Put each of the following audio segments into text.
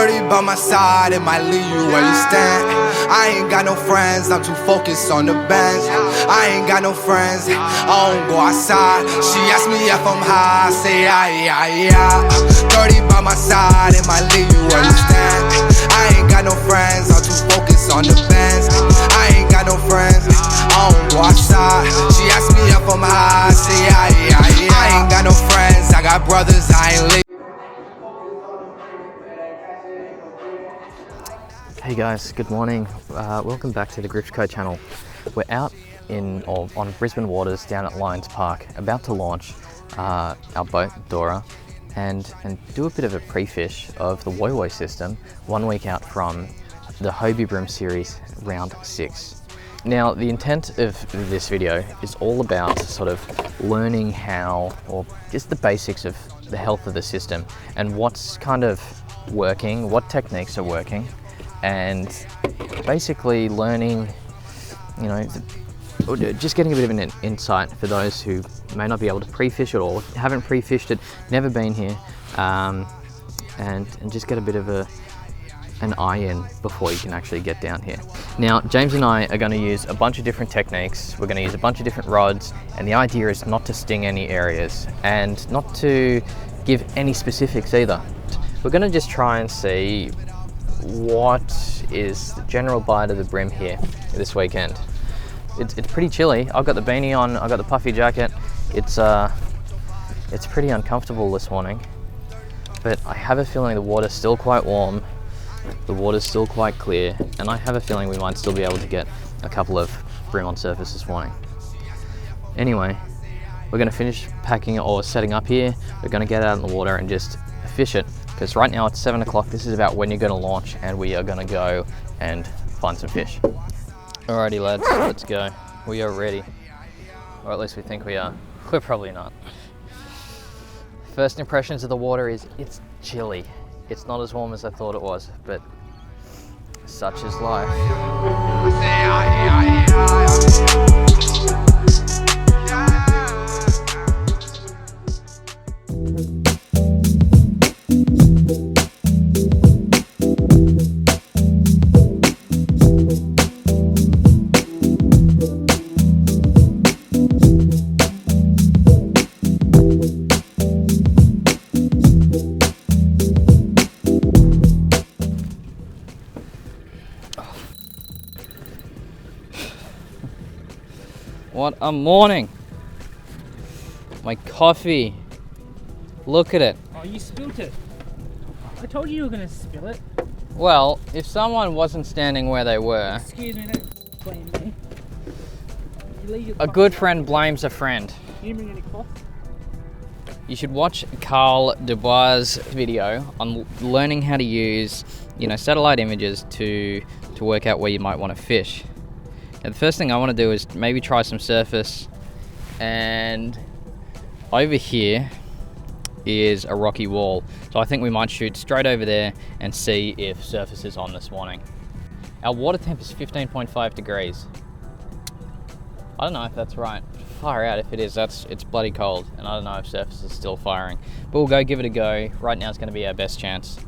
30 by my side, it might leave you where you stand. I ain't got no friends, I'm too focused on the bench. I ain't got no friends, I don't go outside. She asked me if I'm high, I say yeah. 30 by my side, it might leave you where you stand. I ain't got no friends, I'm too focused on the bench. I ain't got no friends, I don't go outside. She asked me if I'm high, I say yeah. I ain't got no friends, I got brothers, I ain't leaving. Hey guys, good morning. Welcome back to the Gripsco channel. We're out on Brisbane Waters down at Lions Park, about to launch our boat, Dora, and do a bit of a pre-fish of the Woy Woy system 1 week out from the Hobie Bream series round 6. Now, the intent of this video is all about sort of learning how, or just the basics of the health of the system and what's kind of working, what techniques are working, and basically learning, you know, just getting a bit of an insight for those who may not be able to pre-fish at all, haven't pre-fished it, never been here, and just get a bit of an eye in before you can actually get down here. Now, James and I are going to use a bunch of different techniques. We're going to use a bunch of different rods, and the idea is not to sting any areas and not to give any specifics either. We're going to just try and see what is the general bite of the brim here this weekend. It's pretty chilly. I've got the beanie on, I've got the puffy jacket. It's pretty uncomfortable this morning, but I have a feeling the water's still quite warm, the water's still quite clear, and I have a feeling we might still be able to get a couple of brim on surface this morning. Anyway, we're going to finish packing or setting up here. We're going to get out in the water and just fish it, because right now it's 7 o'clock. This is about when you're going to launch, and we are going to go and find some fish. Alrighty lads, let's go. We are ready, or at least we think we are. We're probably not. First impressions of the water is it's chilly. It's not as warm as I thought it was, but such is life. What a morning! My coffee. Look at it. Oh, you spilt it. I told you were going to spill it. Well, if someone wasn't standing where they were... Excuse me, don't blame me. You leave your A good friend blames a friend. You bring any cloth? You should watch Carl Dubois' video on learning how to use, satellite images to work out where you might want to fish. And the first thing I want to do is maybe try some surface, and over here is a rocky wall. So I think we might shoot straight over there and see if surface is on this morning. Our water temp is 15.5 degrees. I don't know if that's right. Far out, if it is, it's bloody cold, and I don't know if surface is still firing. But we'll go give it a go. Right now it's going to be our best chance.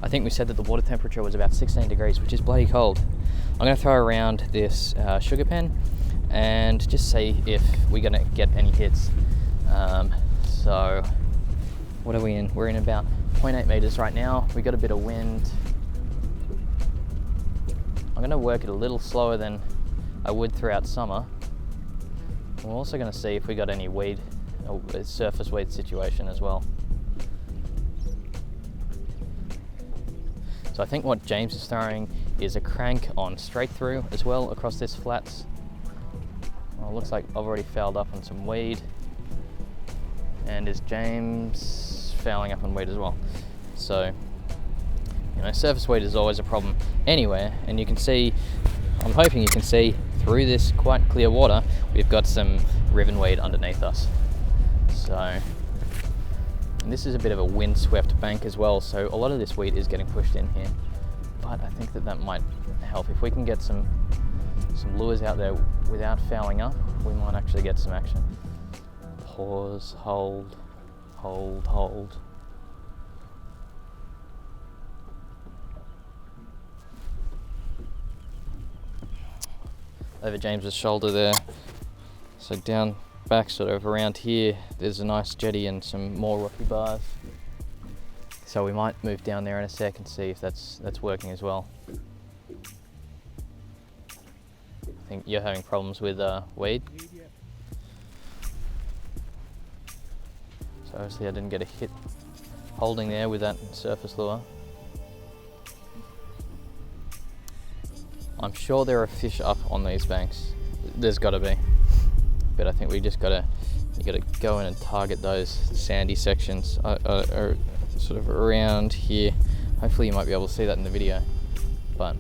I think we said that the water temperature was about 16 degrees, which is bloody cold. I'm going to throw around this sugar pen and just see if we're going to get any hits. So what are we in? We're in about 0.8 meters right now. We got a bit of wind. I'm going to work it a little slower than I would throughout summer. We're also going to see if we got any weed, a surface weed situation as well. So I think what James is throwing is a crank on straight through as well across this flats. Well, it looks like I've already fouled up on some weed. And is James fouling up on weed as well? So, surface weed is always a problem anywhere, and you can see, I'm hoping you can see through this quite clear water, we've got some ribbon weed underneath us. So, and this is a bit of a wind-swept bank as well, so a lot of this weed is getting pushed in here. But I think that might help. If we can get some lures out there without fouling up, we might actually get some action. Pause, hold, hold, hold. over James's shoulder there. So down back sort of around here, there's a nice jetty and some more rocky bars. So we might move down there in a sec and see if that's working as well. I think you're having problems with weed. So obviously I didn't get a hit holding there with that surface lure. I'm sure there are fish up on these banks. There's got to be, but I think we just you gotta go in and target those sandy sections or sort of around here. Hopefully you might be able to see that in the video. But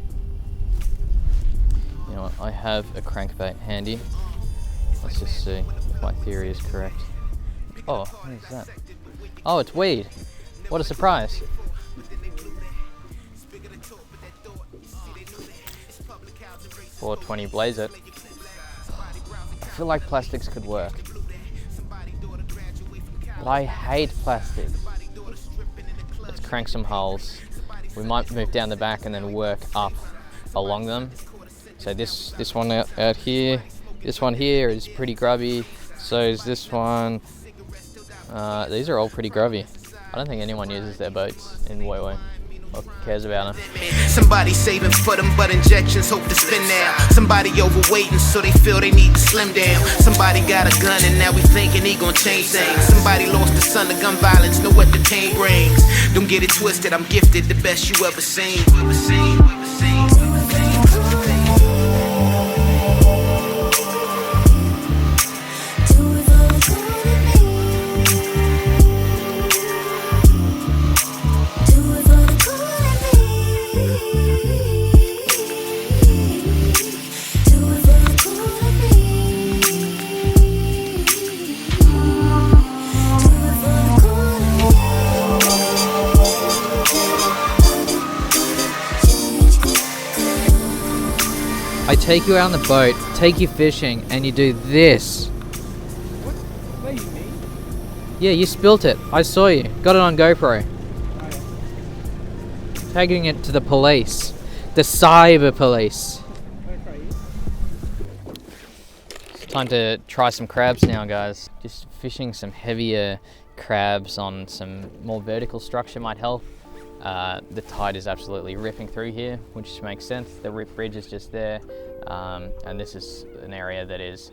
you know what? I have a crankbait handy. Let's just see if my theory is correct. Oh, what is that? Oh, it's weed. What a surprise. $4.20 blaze it. I feel like plastics could work, but I hate plastics. Let's crank some hulls. We might move down the back and then work up along them. So this one out here, this one here is pretty grubby. So is this one. These are all pretty grubby. I don't think anyone uses their boats in Woy Woy or cares about them. Somebody saving for them butt injections, hope to spin now. Somebody overweighting so they feel they need to slim down. Somebody got a gun and now we thinking he gonna change things. Somebody lost a son to gun violence, know what the pain brings. Don't get it twisted, I'm gifted, the best you ever seen. I take you out on the boat, take you fishing, and you do this. What? Wait, me? Yeah, you spilt it. I saw you. Got it on GoPro. Tagging it to the police. The cyber police. It's time to try some crabs now, guys. Just fishing some heavier crabs on some more vertical structure might help. The tide is absolutely ripping through here, which makes sense. The rip bridge is just there, and this is an area that is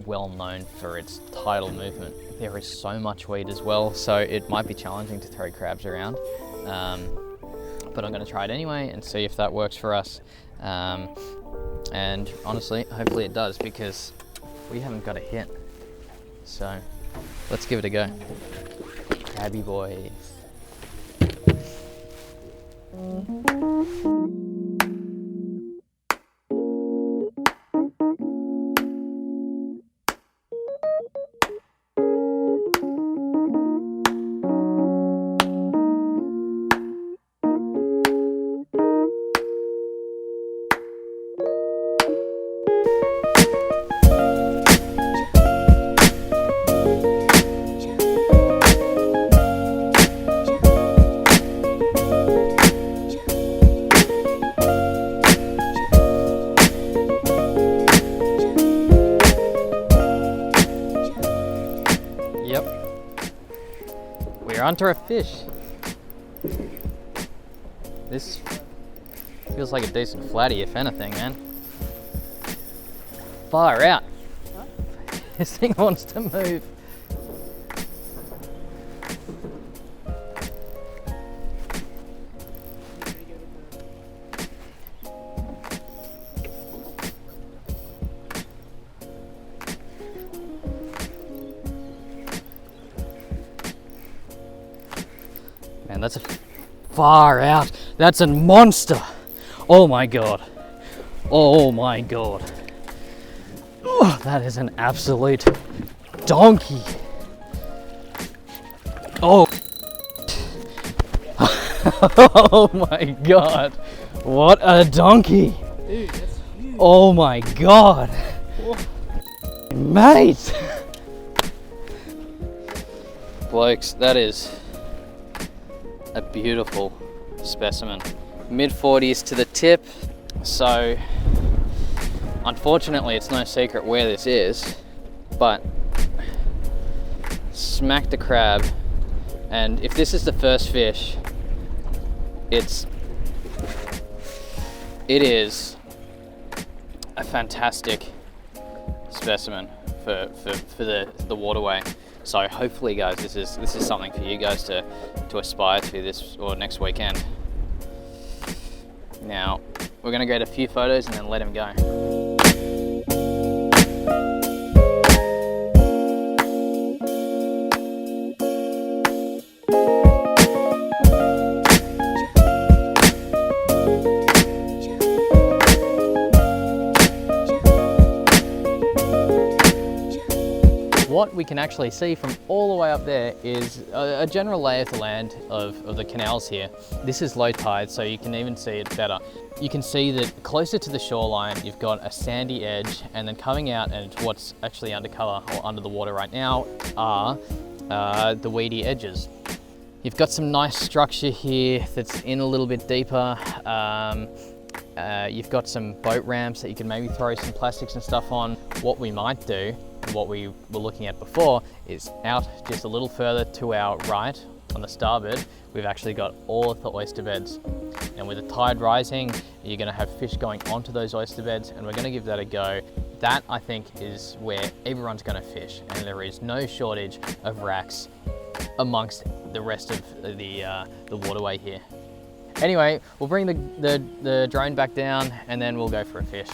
well known for its tidal movement. There is so much weed as well, so it might be challenging to throw crabs around, but I'm going to try it anyway and see if that works for us. And honestly, hopefully it does, because we haven't got a hit. So let's give it a go. Crabby boys. We're onto a fish. This feels like a decent flatty, if anything, man. Far out. What? This thing wants to move. Man, that's a far out. That's a monster. Oh my god. Oh my god. Oh, that is an absolute donkey. Oh. Oh my god. What a donkey. Dude, that's huge. Oh my god. Oh. Mate. Blokes, that is a beautiful specimen. Mid 40s to the tip, so Unfortunately, it's no secret where this is, but smacked the crab, and if this is the first fish, it is a fantastic specimen for the waterway. So hopefully, guys, this is something for you guys to aspire to this or next weekend. Now we're gonna get a few photos and then let him go. What we can actually see from all the way up there is a general lay of the land of the canals here. This is low tide, so you can even see it better. You can see that closer to the shoreline, you've got a sandy edge, and then coming out and what's actually undercover or under the water right now are the weedy edges. You've got some nice structure here that's in a little bit deeper. You've got some boat ramps that you can maybe throw some plastics and stuff on. What we might do, and what we were looking at before, is out just a little further to our right on the starboard, we've actually got all of the oyster beds. And with the tide rising, you're gonna have fish going onto those oyster beds, and we're gonna give that a go. That, I think, is where everyone's gonna fish, and there is no shortage of racks amongst the rest of the waterway here. Anyway, we'll bring the drone back down and then we'll go for a fish.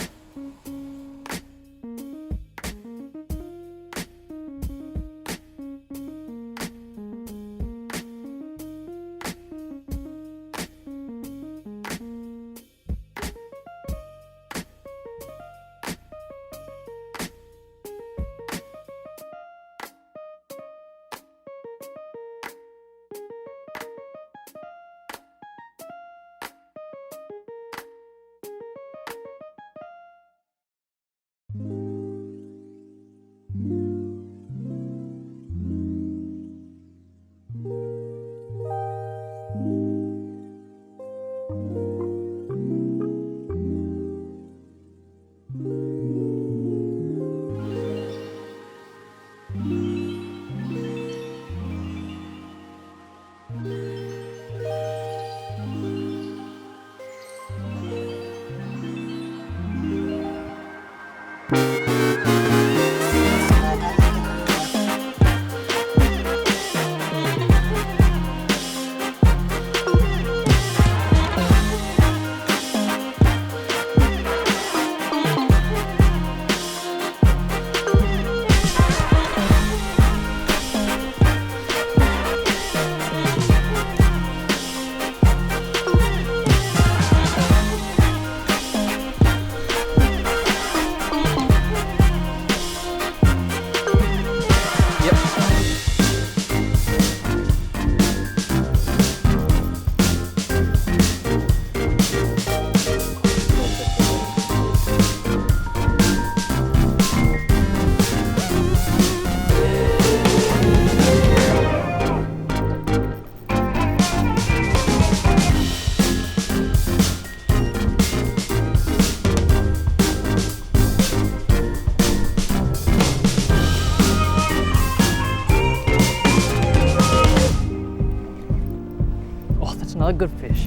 Another good fish,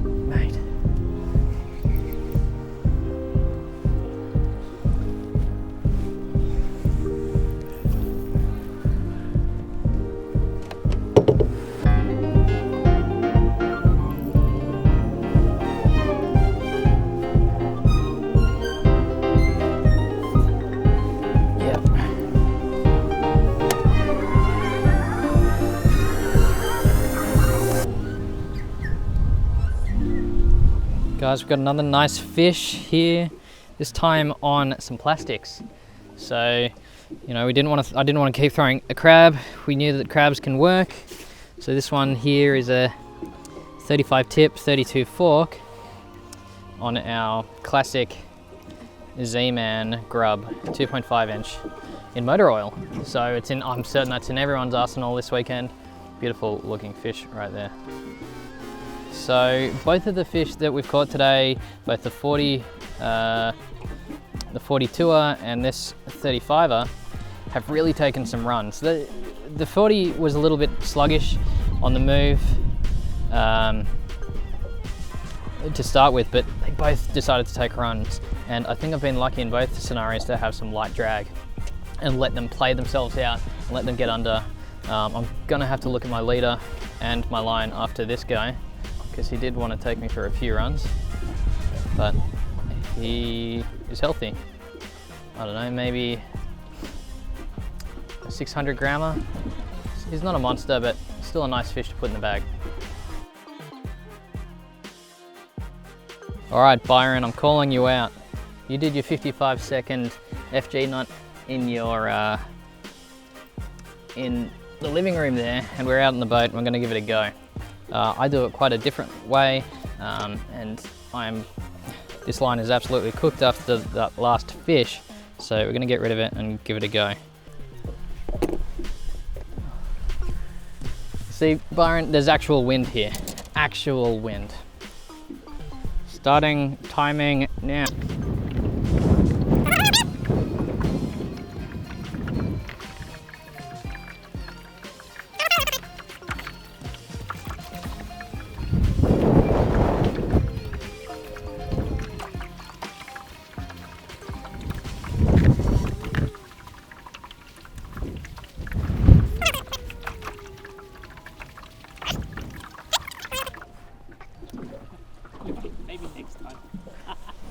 mate. Guys, we've got another nice fish here, this time on some plastics. So, you know, I didn't want to keep throwing a crab. We knew that crabs can work. So this one here is a 35 tip, 32 fork on our classic Z-Man grub, 2.5 inch in motor oil. So it's in, I'm certain that's in everyone's arsenal this weekend. Beautiful looking fish right there. So both of the fish that we've caught today, both the 40 the 42er and this 35er have really taken some runs. The 40 was a little bit sluggish on the move to start with, but they both decided to take runs, and I think I've been lucky in both scenarios to have some light drag and let them play themselves out and let them get under. I'm gonna have to look at my leader and my line after this guy, because he did want to take me for a few runs, but he is healthy. I don't know, maybe a 600 grammer. He's not a monster, but still a nice fish to put in the bag. All right, Byron, I'm calling you out. You did your 55-second FG nut in your in the living room there, and we're out on the boat and we're gonna give it a go. I do it quite a different way, and this line is absolutely cooked after that last fish, so we're gonna get rid of it and give it a go. See, Byron, there's actual wind here. Actual wind. Starting timing now.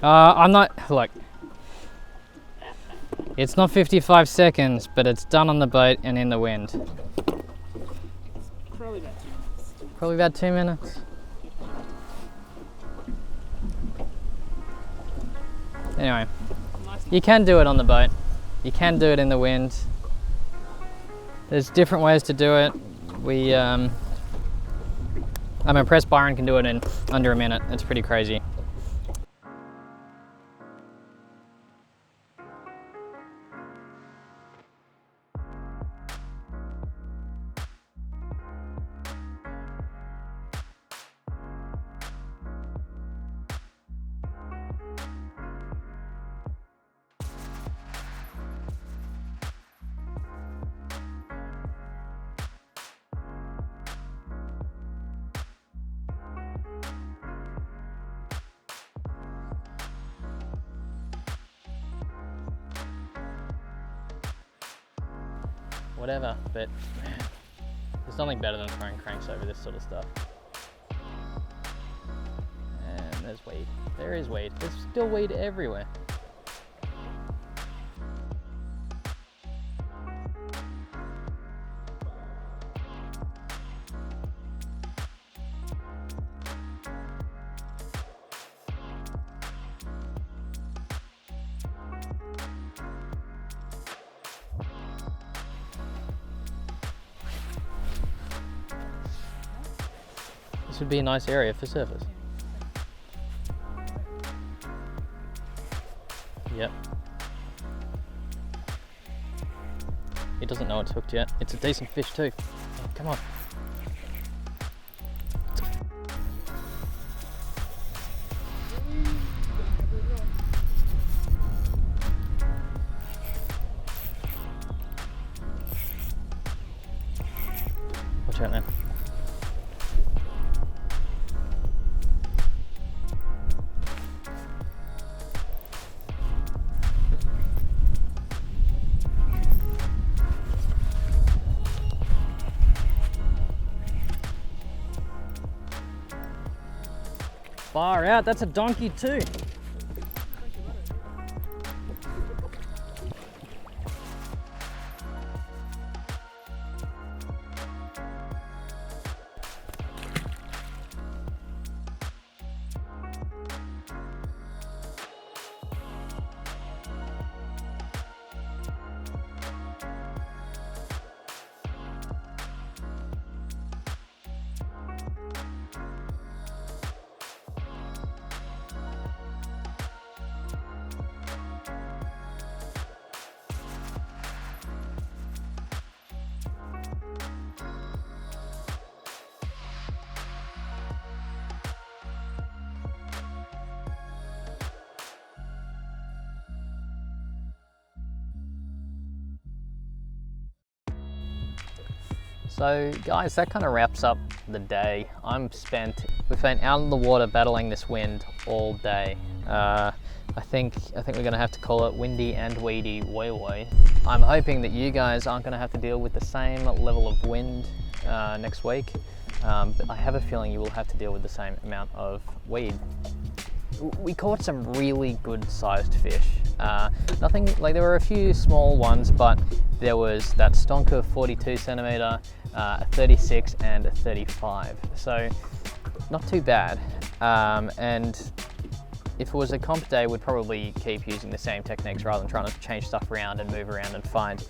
I'm not, look, it's not 55 seconds, but it's done on the boat and in the wind. Probably about 2 minutes. Probably about 2 minutes. Anyway, you can do it on the boat. You can do it in the wind. There's different ways to do it. I'm impressed Byron can do it in under a minute. It's pretty crazy. Whatever, but there's nothing better than throwing cranks over this sort of stuff. And there's weed. There is weed. There's still weed everywhere. This would be a nice area for surfers. Yep. It doesn't know it's hooked yet. It's a decent fish too. Oh, come on. Watch out now. Far out, that's a donkey too. So guys, that kind of wraps up the day. We've been out in the water battling this wind all day. I think we're gonna have to call it windy and weedy Woy Woy. I'm hoping that you guys aren't gonna have to deal with the same level of wind next week, but I have a feeling you will have to deal with the same amount of weed. We caught some really good sized fish. Nothing, like there were a few small ones, but there was that stonker 42 centimeter, a 36 and a 35. So not too bad. And if it was a comp day, we'd probably keep using the same techniques rather than trying to change stuff around and move around and find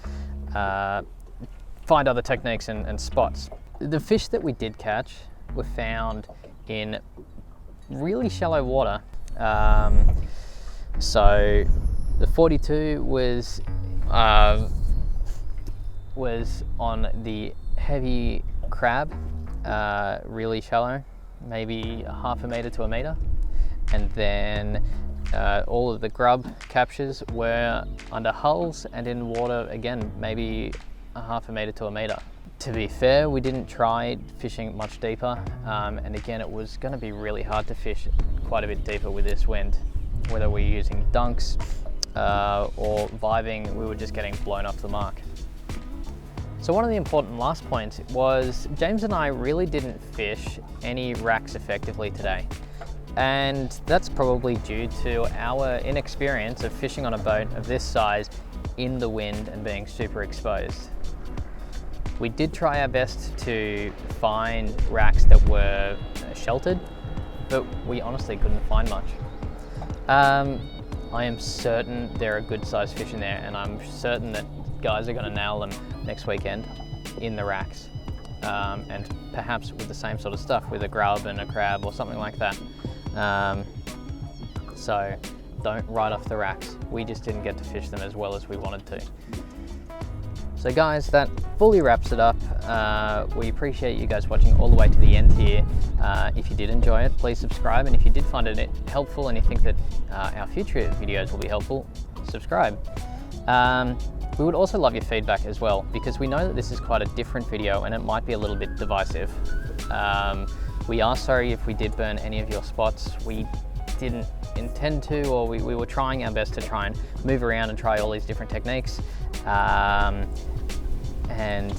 other techniques and spots. The fish that we did catch were found in really shallow water. So the 42 was on the heavy crab, really shallow, maybe half a meter to a meter. And then all of the grub captures were under hulls and in water, again, maybe a half a meter to a meter. To be fair, we didn't try fishing much deeper, and again, it was going to be really hard to fish quite a bit deeper with this wind. Whether we're using dunks or vibing, we were just getting blown off the mark. So one of the important last points was James and I really didn't fish any racks effectively today. And that's probably due to our inexperience of fishing on a boat of this size in the wind and being super exposed. We did try our best to find racks that were sheltered, but we honestly couldn't find much. I am certain there are good sized fish in there, and I'm certain that guys are going to nail them next weekend in the racks, and perhaps with the same sort of stuff, with a grub and a crab or something like that. So don't write off the racks. We just didn't get to fish them as well as we wanted to. So guys, that fully wraps it up. We appreciate you guys watching all the way to the end here. If you did enjoy it, please subscribe, and if you did find it helpful and you think that our future videos will be helpful, subscribe. We would also love your feedback as well, because we know that this is quite a different video and it might be a little bit divisive. We are sorry if we did burn any of your spots. We didn't intend to, or we were trying our best to try and move around and try all these different techniques. And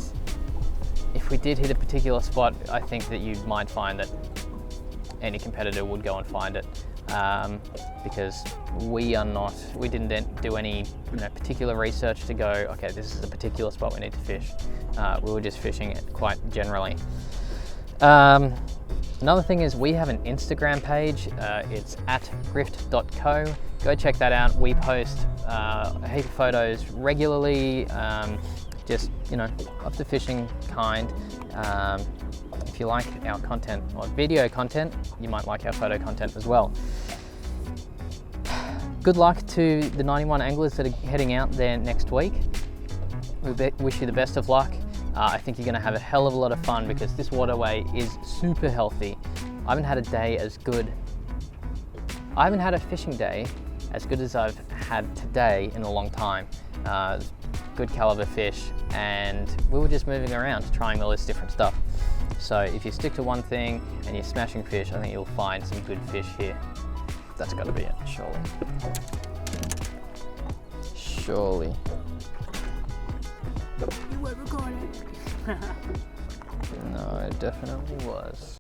if we did hit a particular spot, I think that you might find that any competitor would go and find it, because we didn't do any particular research to go, okay, this is a particular spot we need to fish. We were just fishing it quite generally. Another thing is we have an Instagram page. It's @grift.co. Go check that out. We post a heap of photos regularly, just of the fishing kind. If you like our content or video content, you might like our photo content as well. Good luck to the 91 anglers that are heading out there next week. We wish you the best of luck. I think you're going to have a hell of a lot of fun, because this waterway is super healthy. I haven't had a fishing day as good as I've had today in a long time. Good caliber fish, and we were just moving around trying all this different stuff. So if you stick to one thing and you're smashing fish, I think you'll find some good fish here. That's got to be it, surely. Surely. You were recording. No, it definitely was.